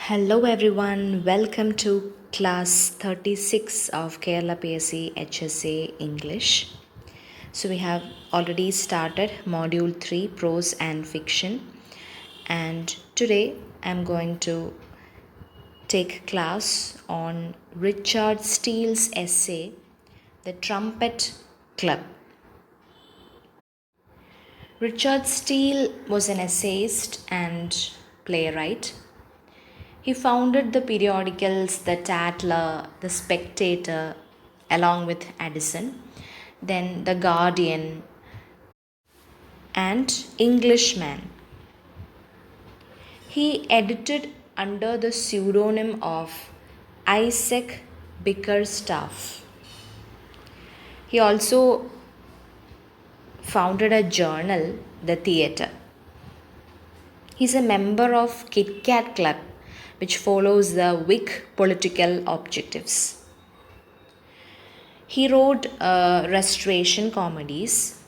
Hello everyone, welcome to class 36 of Kerala PSC HSA English. So we have already started module 3 prose and fiction, and today I'm going to take class on Richard Steele's essay The Trumpet Club. Richard Steele was an essayist and playwright. He founded the periodicals The Tatler, The Spectator, along with Addison, then The Guardian, and Englishman. He edited under the pseudonym of Isaac Bickerstaff. He also founded a journal, The Theatre. He's a member of Kit Kat Club, which follows the Whig political objectives. He wrote restoration comedies,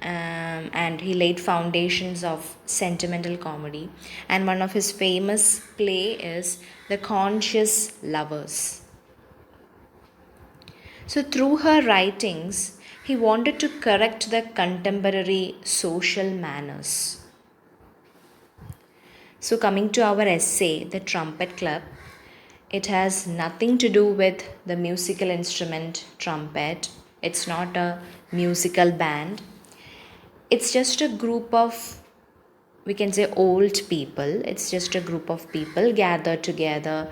and he laid foundations of sentimental comedy. And one of his famous play is The Conscious Lovers. So through her writings, he wanted to correct the contemporary social manners. So coming to our essay, The Trumpet Club, it has nothing to do with the musical instrument trumpet. It's not a musical band. It's just a group of, we can say, old people. It's just a group of people gathered together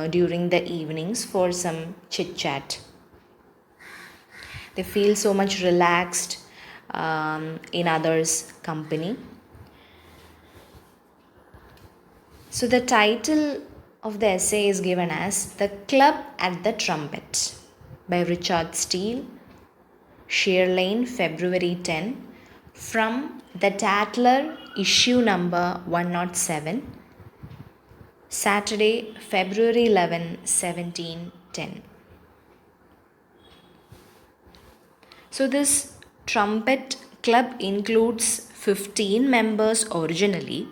during the evenings for some chit chat. They feel so much relaxed in others' company. So the title of the essay is given as The Club at the Trumpet by Richard Steele, Sheer Lane, February 10, from The Tatler, issue number 107, Saturday, February 11, 1710. So this trumpet club includes 15 members originally.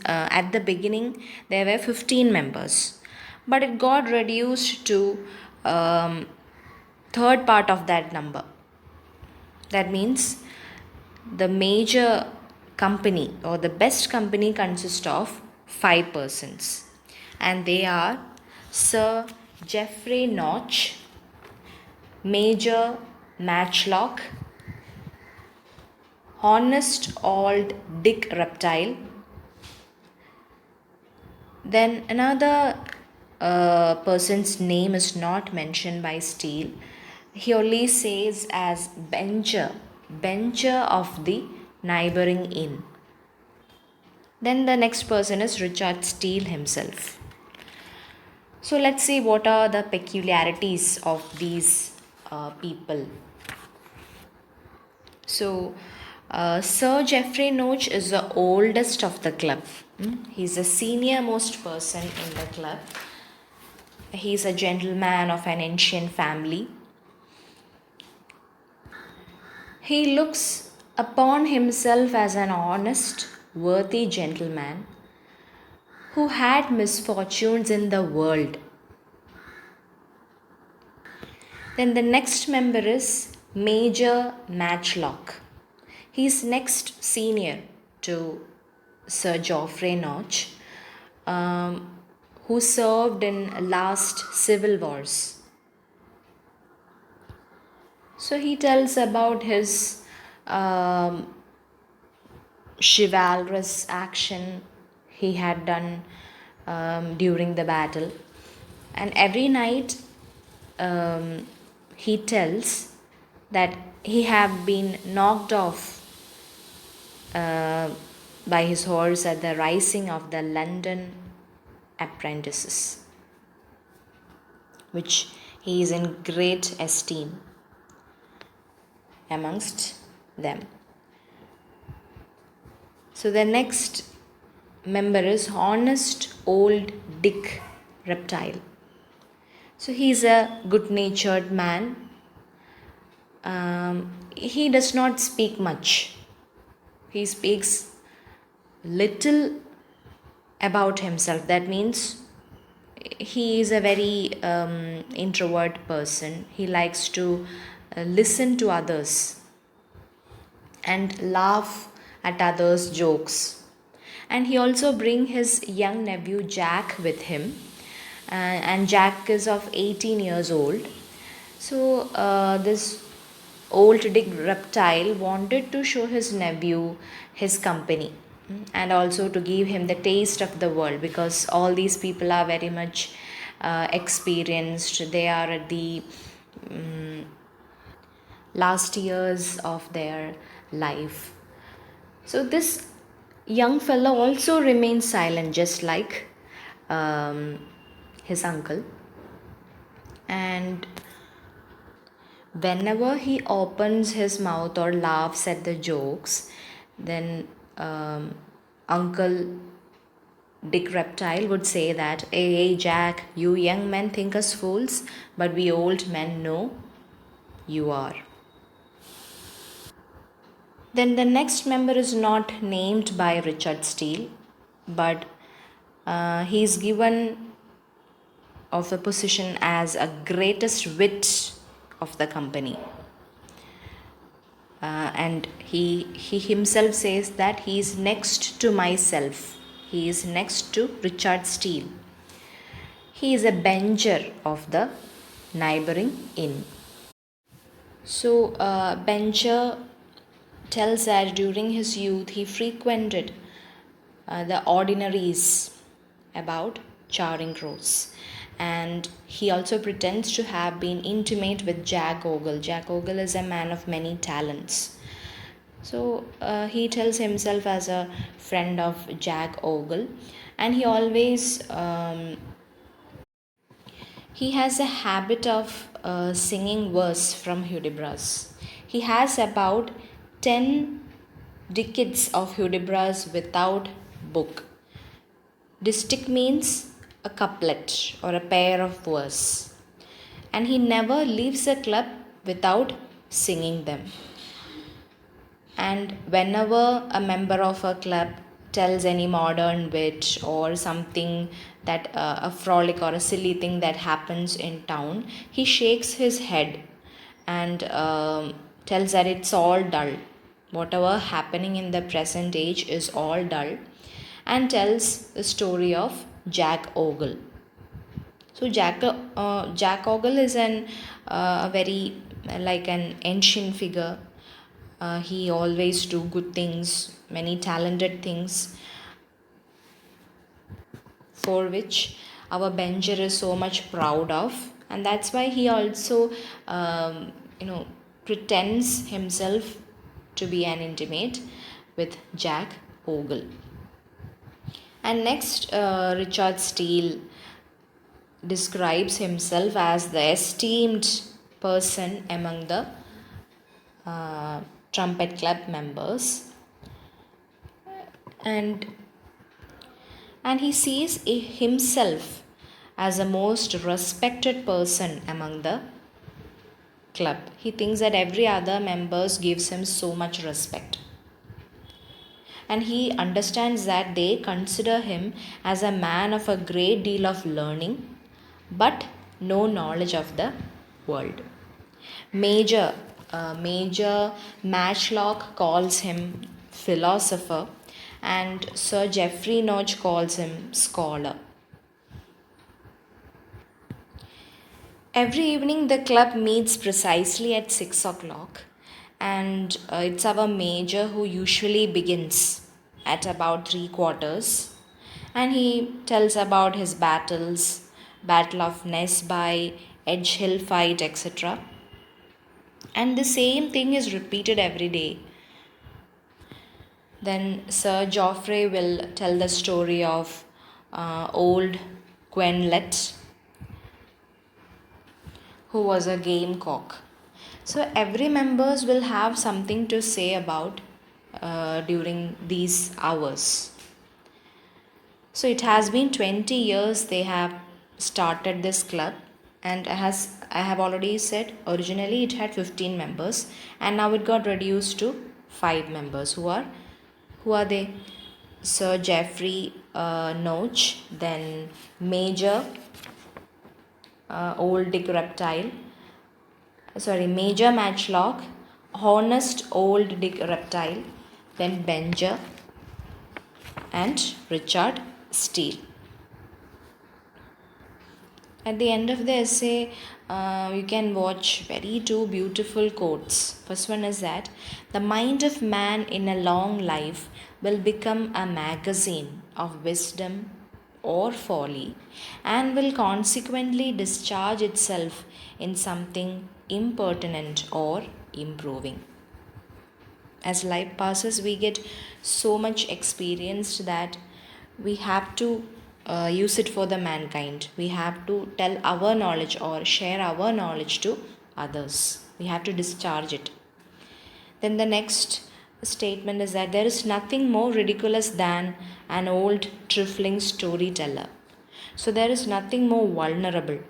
At the beginning there were 15 members, but it got reduced to third part of that number. That means the major company or the best company consists of 5 persons, and they are Sir Geoffrey Notch, Major Matchlock, Honest Old Dick Reptile. Then another person's name is not mentioned by Steele. He only says as bencher of the neighboring inn. Then the next person is Richard Steele himself. So let's see what are the peculiarities of these people. So Sir Geoffrey Notch is the oldest of the club. He's the senior most person in the club. He's a gentleman of an ancient family. He looks upon himself as an honest, worthy gentleman who had misfortunes in the world. Then the next member is Major Matchlock. He's next senior to Sir Geoffrey Notch, who served in last civil wars. So he tells about his chivalrous action he had done during the battle, and every night he tells that he have been knocked off by his horse at the rising of the London apprentices, which he is in great esteem amongst them. So the next member is Honest Old Dick Reptile. So he is a good-natured man. He does not speak much. He speaks little about himself. That means he is a very introvert person. He likes to listen to others and laugh at others' jokes. And he also bring his young nephew Jack with him, and Jack is of 18 years old. So this old Dick reptile wanted to show his nephew his company, and also to give him the taste of the world, because all these people are very much experienced. They are at the last years of their life. So this young fellow also remains silent, just like um, his uncle. And whenever he opens his mouth or laughs at the jokes, then Uncle Dick Reptile would say that, hey, Jack, you young men think us fools, but we old men know you are. Then the next member is not named by Richard Steele, but he is given of a position as a greatest wit of the company. And he himself says that he is next to myself. He is next to Richard Steele. He is a bencher of the neighboring inn. So Bencher tells that during his youth he frequented the ordinaries about Charing Cross, and he also pretends to have been intimate with Jack Ogle. Jack Ogle is a man of many talents. So he tells himself as a friend of Jack Ogle, and he always he has a habit of singing verse from Hudibras. He has about 10 decades of Hudibras without book. Distic means a couplet or a pair of verse. And he never leaves a club without singing them. And whenever a member of a club tells any modern wit or something that a frolic or a silly thing that happens in town, he shakes his head and tells that it's all dull. Whatever happening in the present age is all dull, and tells the story of Jack Ogle. So Jack Ogle is a very like an ancient figure. He always do good things, many talented things, for which our Bencher is so much proud of, and that's why he also pretends himself to be an intimate with Jack Ogle. And next, Richard Steele describes himself as the esteemed person among the trumpet club members, and he sees himself as a most respected person among the club. He thinks that every other members gives him so much respect, and he understands that they consider him as a man of a great deal of learning but no knowledge of the world. Major Matchlock calls him philosopher, and Sir Geoffrey Notch calls him scholar. Every evening the club meets precisely at 6 o'clock, and it's our major who usually begins at about 3 quarters, and he tells about his battles, Battle of Nesby, Edge Hill fight, etc. And the same thing is repeated every day. Then Sir Geoffrey will tell the story of old Quenlet, who was a gamecock. So every members will have something to say about during these hours. So it has been 20 years they have started this club, and as I have already said, originally it had 15 members, and now it got reduced to 5 members. Who are they? Sir Geoffrey notch, then major old dick reptile, major matchlock, honest old dick reptile, then Benger and Richard Steele. At the end of the essay, you can watch very two beautiful quotes. First one is that the mind of man in a long life will become a magazine of wisdom or folly and will consequently discharge itself in something impertinent or improving. As life passes, we get so much experienced that we have to use it for the mankind. We have to tell our knowledge or share our knowledge to others. We have to discharge it. Then the next statement is that there is nothing more ridiculous than an old trifling storyteller. So there is nothing more vulnerable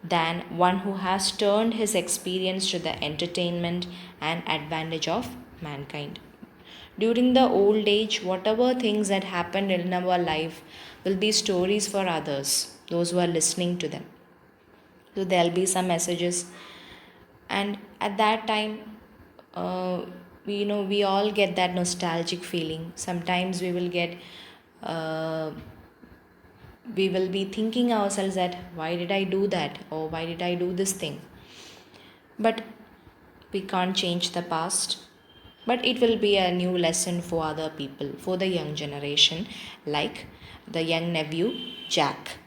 than one who has turned his experience to the entertainment and advantage of mankind. During the old age, whatever things that happened in our life will be stories for others, those who are listening to them. So there'll be some messages, and at that time, we all get that nostalgic feeling. Sometimes uh, we will be thinking ourselves that why did I do that or why did I do this thing. But we can't change the past, but it will be a new lesson for other people, for the young generation, like the young nephew Jack.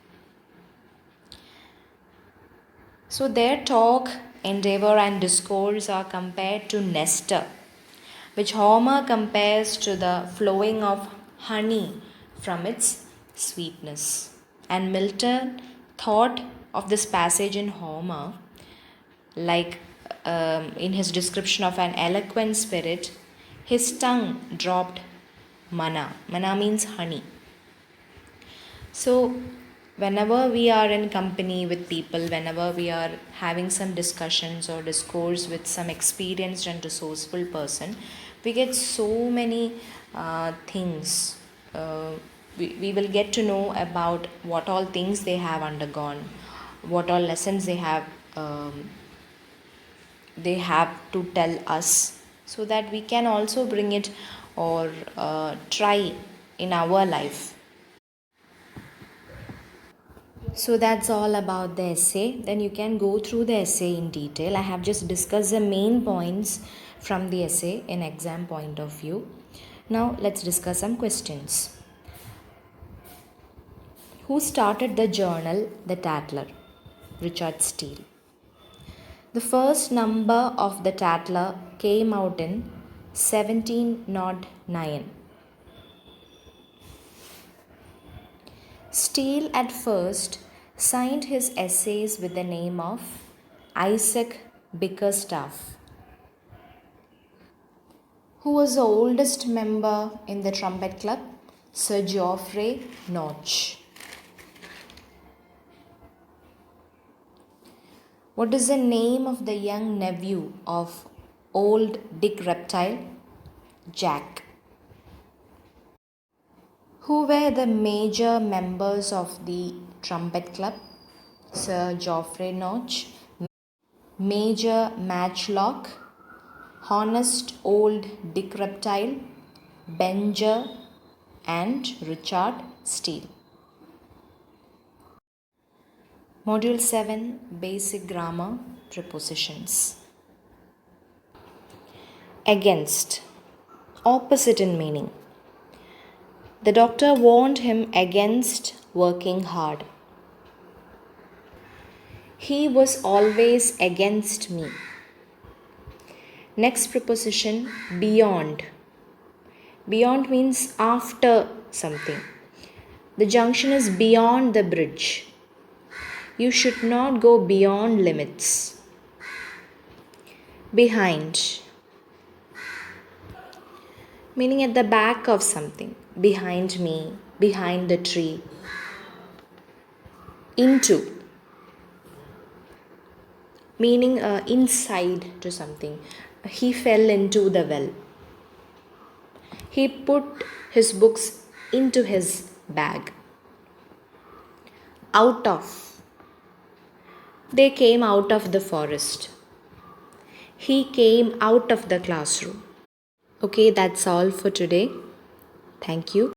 So their talk, endeavor, and discourse are compared to Nestor, which Homer compares to the flowing of honey from its sweetness. And Milton thought of this passage in Homer like in his description of an eloquent spirit, his tongue dropped manna. Manna means honey. So, whenever we are in company with people, whenever we are having some discussions or discourse with some experienced and resourceful person, we get so many things. We will get to know about what all things they have undergone, what all lessons they have to tell us, so that we can also bring it or try in our life. So that's all about the essay. Then you can go through the essay in detail. I have just discussed the main points from the essay in exam point of view. Now let's discuss some questions. Who started the journal The Tatler? Richard Steele. The first number of The Tatler came out in 1709. Steele at first signed his essays with the name of Isaac Bickerstaff. Who was the oldest member in the Trumpet Club? Sir Geoffrey Notch. What is the name of the young nephew of old Dick Reptile? Jack. Who were the major members of the Trumpet Club? Sir Geoffrey Notch, Major Matchlock, Honest Old Dick Reptile, Benger, and Richard Steele. Module 7 Basic Grammar Prepositions. Against, opposite in meaning. The doctor warned him against working hard. He was always against me. Next preposition, beyond. Beyond means after something. The junction is beyond the bridge. You should not go beyond limits. Behind, meaning at the back of something. Behind me, behind the tree. Into, meaning inside to something. He fell into the well. He put his books into his bag. Out of. They came out of the forest. He came out of the classroom. Okay, that's all for today. Thank you.